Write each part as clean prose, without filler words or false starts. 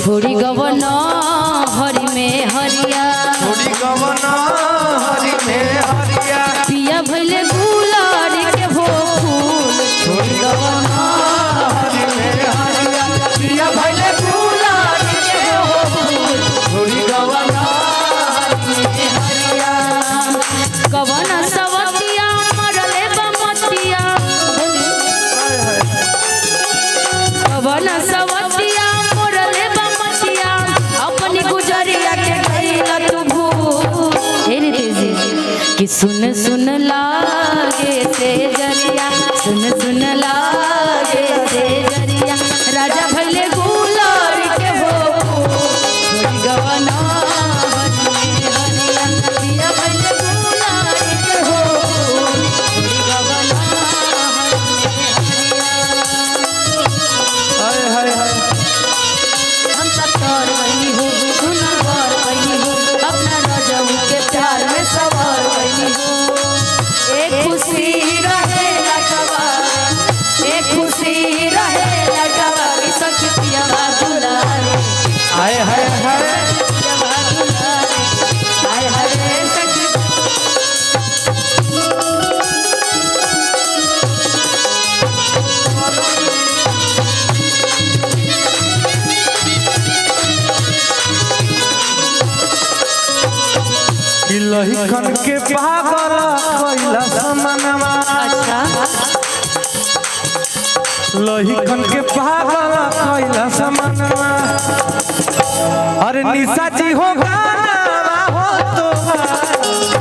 छोड़ी गवना हरि में हरिया छोड़ी गवना हरि में हरिया पिया भइले गुलारी के हो फूल छोड़ी गवना हरि में हरिया पिया भइले गुलारी के हो फूल छोड़ी गवना हरि में हरिया कवना सवतिया मरले बमतिया कवना सवतिया मरले बमतिया अपनी गुजरिया के गईला तू भूल हे रे तेजी कि सुन सुन लागे से जरिया सुन सुन लागे से जरिया राजा भइले गुलारी के हो छोड़ी गवना हरि में हरिया पिया भइले गुलारी के हो छोड़ी गवना हरि में हरिया हाय हाय हाय हम सत्तर बनी हो गुनाहगार बनी हो अपना राजाओं के प्यार में सवार बनी हो एक खुशी रहे लगवा एक खुशी रहे लगवा सखी पिया दुलारे हाय हाय हाय पिया दुलारे हाय हाय सखी लहिकन के पागल कइला समनवा अच्छा लहिकन के पागल कइला समनवा अरे निशा जी हो गाना हो तो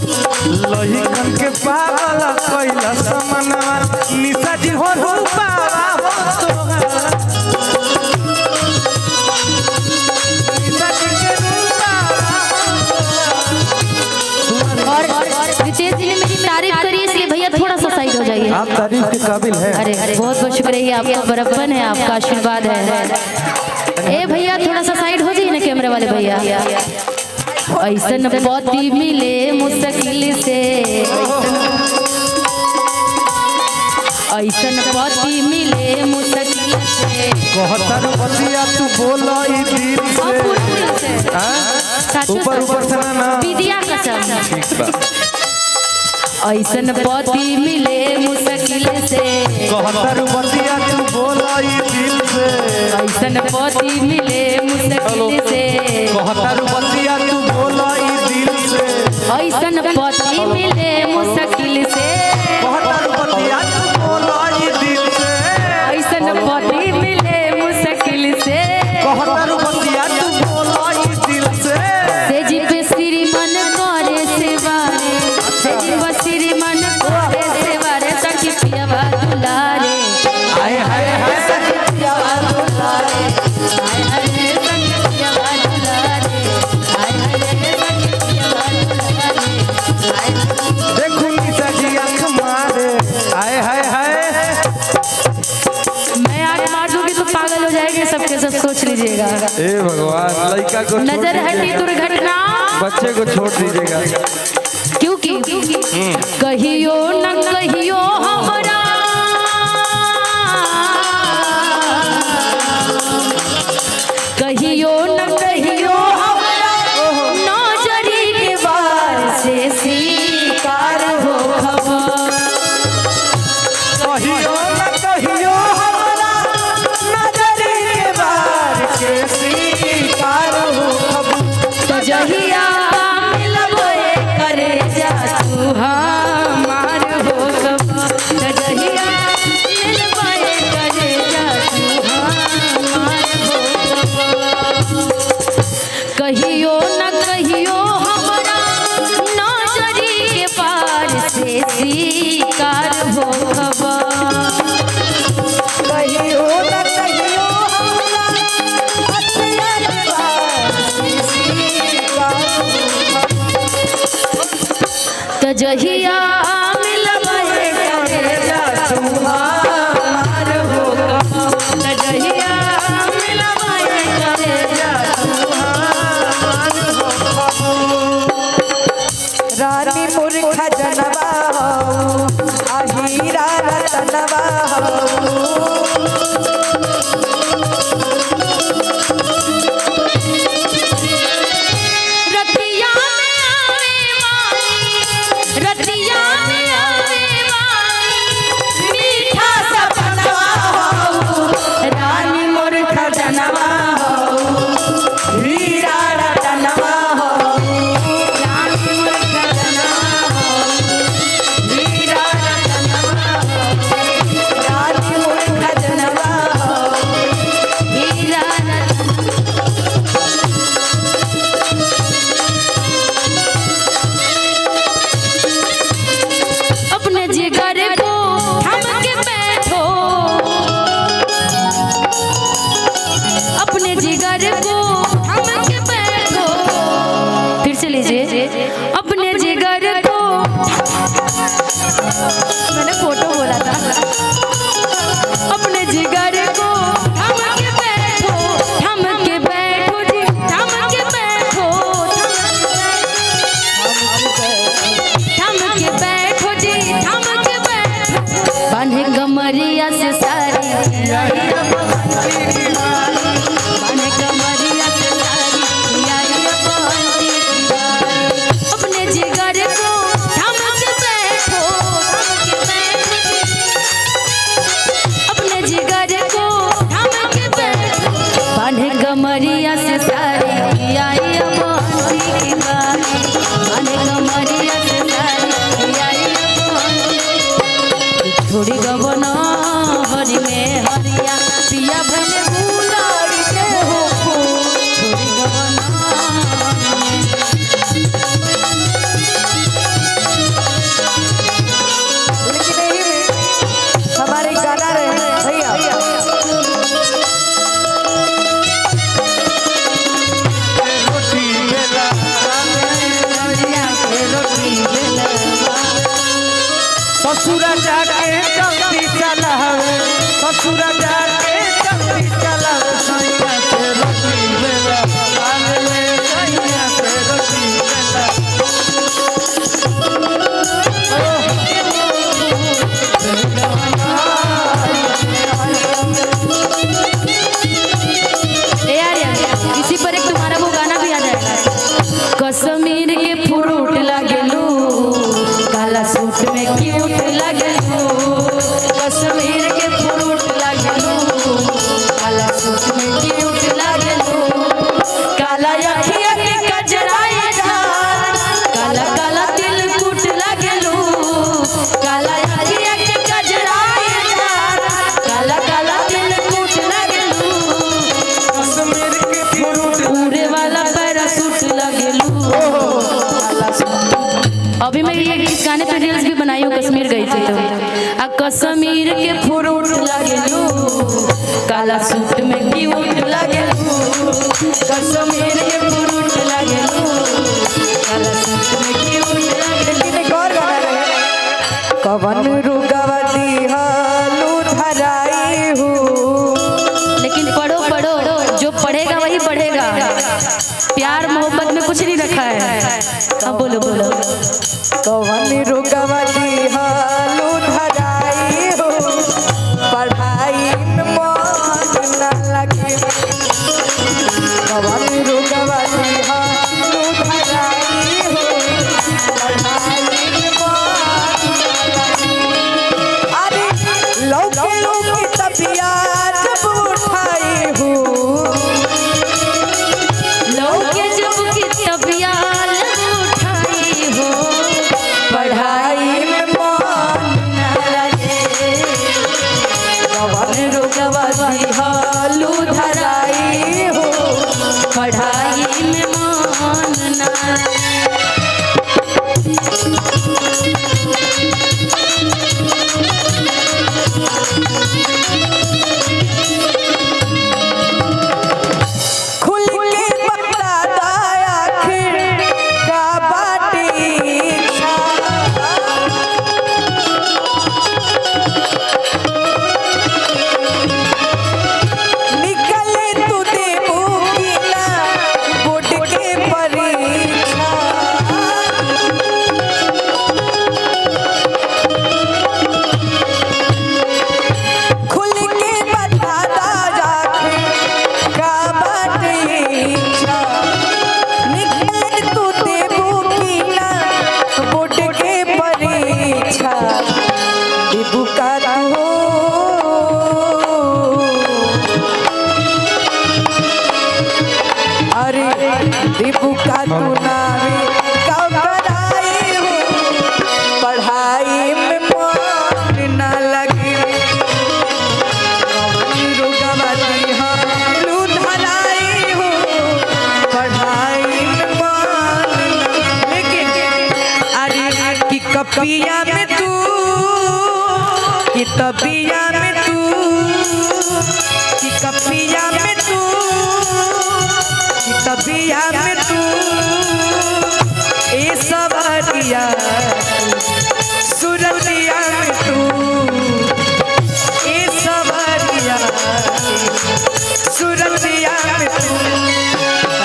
लहिकन के पागल कइला समनवा निशा जी हो रूपा और रितेश जी ने मेरी तारीफ करी इसलिए भैया थोड़ा सा साइड हो जाइए आप तारीफ के काबिल हैं। अरे बहुत बहुत शुक्रिया आपका बरब्बन है आपका आशीर्वाद है ए भैया थोड़ा सा साइड हो जाइए ना कैमरे वाले भैया ऐसन पति मिले मुश्किल से ऐसन पति मिले मुश्किल से कहतर बतिया तू बोला ई दिल से हां ऊपर ऊपर से ना विद्या कसम ऐसन पति मिले मुश्किल से कहतर बतिया तू बोला ई दिल से ऐसन पति मिले मुश्किल से कहतर बतिया तू बोला ई दिल से ऐसन पति मिले मुश्किल से कहतर बतिया तू बोला ई दिल से ऐसन पति मिले मुश्किल से कहतर बतिया तू बोला ई दिल से जी पे श्रीमन करे सेवारे से जी पे श्रीमन करे सेवारे सखी पिया दुलारे हाय हाय हाय सखी पिया दुलारे हाय हाय सखी पिया दुलारे हाय हाय सखी पिया दुलारे देखो निशा जी आंख मारे हाय हाय हाय मैं आग मार दूंगी तो पागल हो जाएंगे सबके सब सोच लीजिएगा हे भगवान लड़का को छोड़ नजर हटी दुर्घटना बच्चे को छोड़ दीजिएगा क्योंकि कहियो न कहियो हमरा कहियो न कहियो हमरा नजरी के बार से शिकार हो खबर कहियो न कहियो हमरा नजरी के बार के शिकार हो तो जहिया मिलबे करे जा तू हमार हो खबर तो जहिया मिलबे करे जा तू हमार हो खबर कहियो न कहियो हमरा नजरी के पार से शिकार हो खबर कहियो न कहियो हमरा नजरी के बार के शिकार तो जहिया मिलबे करे जा तू हमार हो खबर तो जहिया मिलबे करे जा तू हमार हो खबर रानी मूर्ख जनवा सजनवा रतिया में आवे वाली, रतिया में आवे वाली, मीठा सपनवा हो, रानी मोर खजनवा हो, हीरा रतनवा हो रानी मोर खजनवा हो, हीरा रतनवा हो रानी मोर खजनवा हो हीरा अपने जिगर को थाम के बैठो, अपने जिगर को थाम के बैठो, फिर से लीजिए, अपने जिगर को, मैंने फोटो बोला था, अपने जिगर को थाम के बैठो, थाम के बैठो जी, थाम के बैठो, थाम के बैठो जी, थाम के बैठो, बांधे कमरिया से सारी, बांधे कमरिया से सारी, यारी बंदी की बारी। अपने जिगर को थाम के बैठो, थाम के बैठो जी, अपने जिगर को थाम के बैठो, बांधे कमरिया से सारी, आई बंदी की बारी, बांधे कमरिया से सारी, आई बंदी। थोड़ी गबना हरी में हरिया पिया भले बुलारी के हो फूल, थोड़ी गबना हरी में लेकिन यही में हमारे गाना रहे भैया रोटी बेला हरिया के रोटी बेलवा, ससुरा जाके जल्दी चला हवे ससुरा जाके जल्दी चला सैया से रोटी बेला आले सैया से रोटी बेला ए यार इसी पर एक तुम्हारा वो गाना भी आ जाएगा, कश्मीर के फ्रूट लगेलू, काला सूट में क्यूट लगेलू, कश्मीर के फ्रूट लगेलू, काला सूट में क्यूट लगेलू, काला अखिया के कजराई जान, काला काला तिलकुट लगेलू, काला अखिया के कजराई जान, काला काला तिलकुट लगेलू, कश्मीर के फ्रूट पूरे वाला पैरासूट लगेलू। अभी मैं ये इस गाने पे रील्स भी बनाई हूँ, कश्मीर गई थी तो, आ कश्मीर के फ्रूट लगेलू, काला सूट में क्यूट लगेलू, कश्मीर के फ्रूट लगेलू, काला सूट में क्यूट लगेलू। एक और गाना रहे कवन रुगवती हालू धराई हूँ लेकिन पढ़ो पढ़ो, जो पढ़ेगा वही पढ़ेगा, प्यार मोहब्बत में कुछ नहीं रखा है। अब बोलो बोलो, कवन रुगवती हालू धराई हूँ पढ़ाई में मन न लगे कवन रुगवती हालू धराई हूँ पढ़ाई में मन न लगे अरे लौके लौके तबिया जब उठाई हूँ लौके जब की तबियाल उठाई हो, पढ़ाई में मन देबू का हो अरे देबू का तू नावे कब कराई हो पढ़ाई में मन न लगे रुगवती हालू धराई हो पढ़ाई में मन अरे कि कपिया में तू कि तबिया में तू कि कपिया में तू कि तबिया में तू ए सवरिया सुरतिया में तू ए सवरिया सुरतिया में तू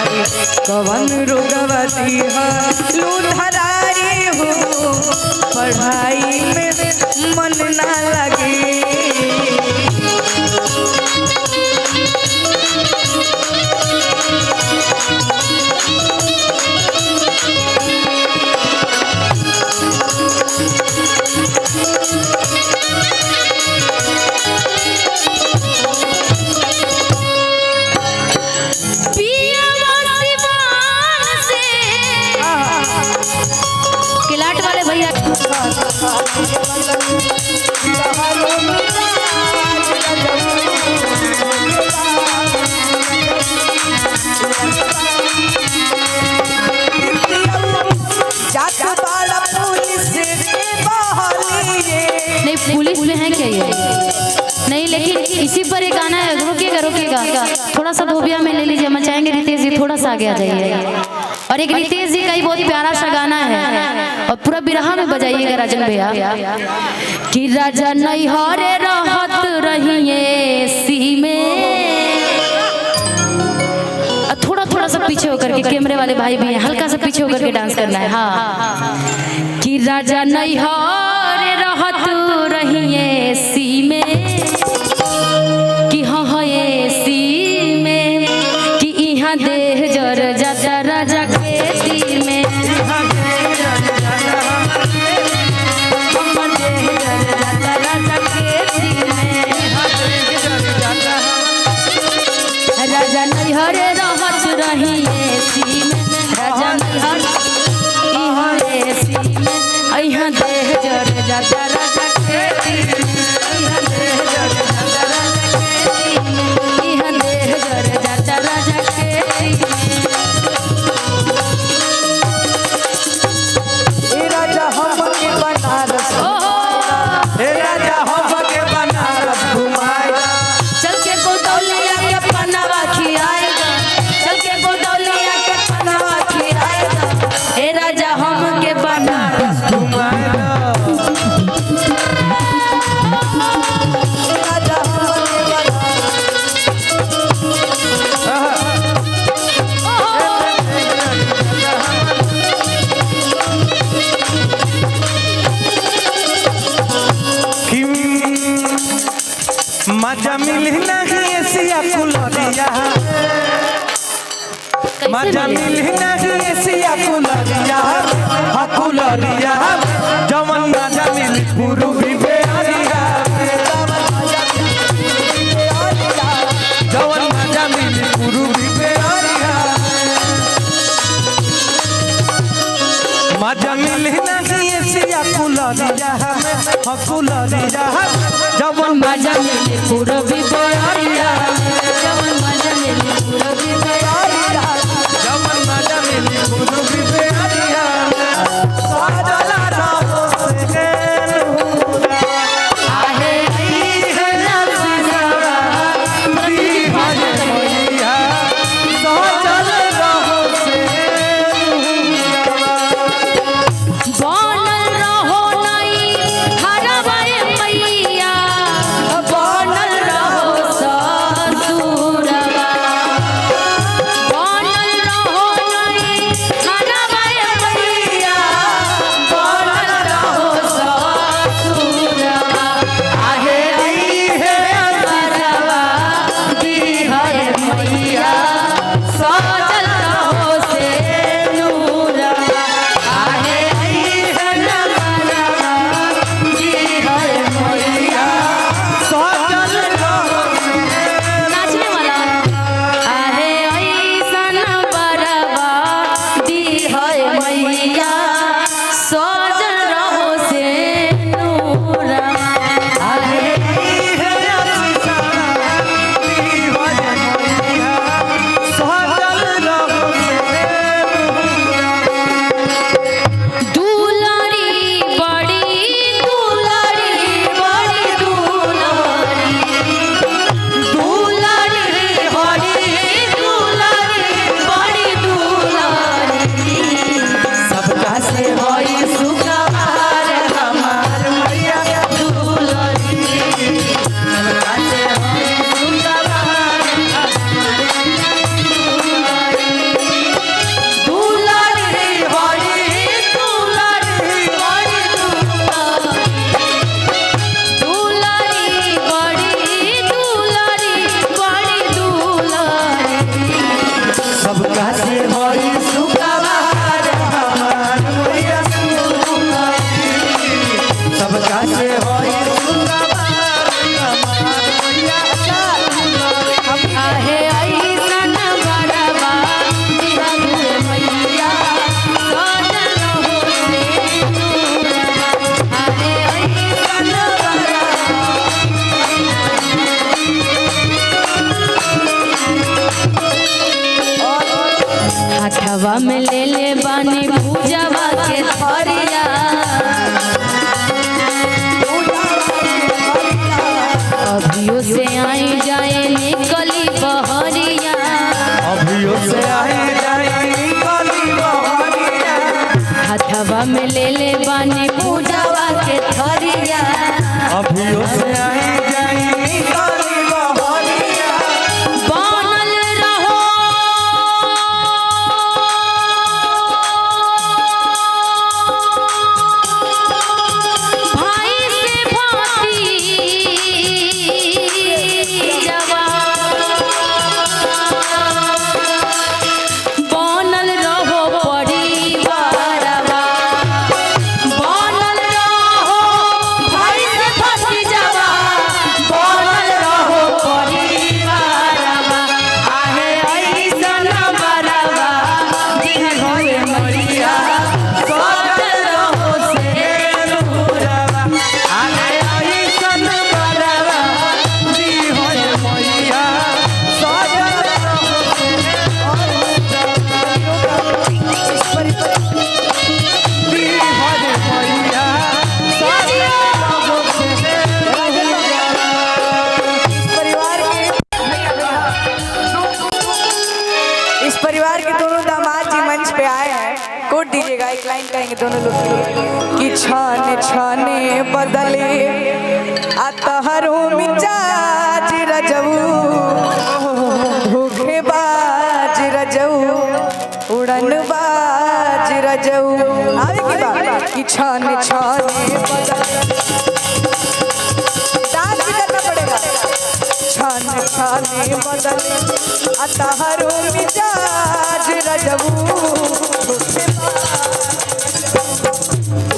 अरे कवन रुगवती हालू धराई हो पढ़ाई में मन ना लगे किलाट वाले भैया नहीं पुलिस में है क्या ये नहीं लेकिन इसी पर एक गाना है रुकेगा रुकेगा थोड़ा सा धोबिया में ले लीजिए मचाएंगे रितेश जी थोड़ा सा आगे आ जाइए और एक रितेश जी का ही बहुत प्यारा सा गाना है और पूरा बिरहा में बजाइएगा राजन भैया कि राजा नैहरे रहत रहिए सी में थोड़ा थोड़ा सा पीछे होकर के कैमरे वाले भाई भी हैं हल्का सा पीछे होकर के डांस करना है हाँ कि राजा नैहरे रहत रहिए सी में कि हाँ ये सी में कि यहाँ देह जर जाता राजा के दी में राजा नैहरे रहत रहिए सी में राजा नैहर यहाँ ये सी में यहाँ देह जर जाता राजा के दी में यहाँ देह जर जाता राजा के दी में यहाँ देह जर जाता राजा के दी ए राजा हमके बनारस ए राजा हमके बनारस घुमाए चल के गोदौलिया के पनावा खियाएगा चल के गोदौलिया के पनावा खियाएगा हे राजा हमके बनारस राजा हमके मजा मिली नहीं एसिया कुलरिया मजा मिली नहीं एसिया कुलरिया कुलरिया जवन मजा मिली पूर्वी बेरिया जवन मजा मिली पूर्वी बेरिया मजा मिली नहीं एसिया कुलरिया कुलरिया जवन मजा मिले पूरा भी बयारिया जवन मजा मिले पूरा भी बयारिया जवन मजा मिली पूर्वी बेरिया साजला राम से आहे है नजरा बनल रहो नहीं हरवाए मैया बनल रहो ससुरवा हथवा में ले ले बानी पूजवा के थरिया अभियो से आई जाए निकली बहरिया अभियो से आई जाए निकली बहरिया हथवा में ले ले बानी पूजवा के थरिया अभियो से आई जाए निकली बहरिया बनल रहो भाई से भतीजवा बनल रहो परिवारवा बनल रहो भाई से भतीजवा बनल रहो परिवारवा आहे ऐसन बरवा दिन होए मरिया सजल रहो से दूरवा आने ऐसन बरवा दी होय मैया सजल दी होय मैया इस परिवार के दोनों दामाद जी मंच पे आए हैं। कोट दीजिएगा, एक लाइन कहेंगे दोनों लोग कि छाने छाने बदले अतहरो मिजाज रजऊ धोखेबाज रजऊ उड़नबाज रजऊ आगे की बात कि छाने छाने बदले डांस भी करना पड़ेगा छाने छाने बदले अतहरो मिजाज रजऊ धोखेबाज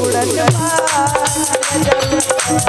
उड़नबाज रजऊ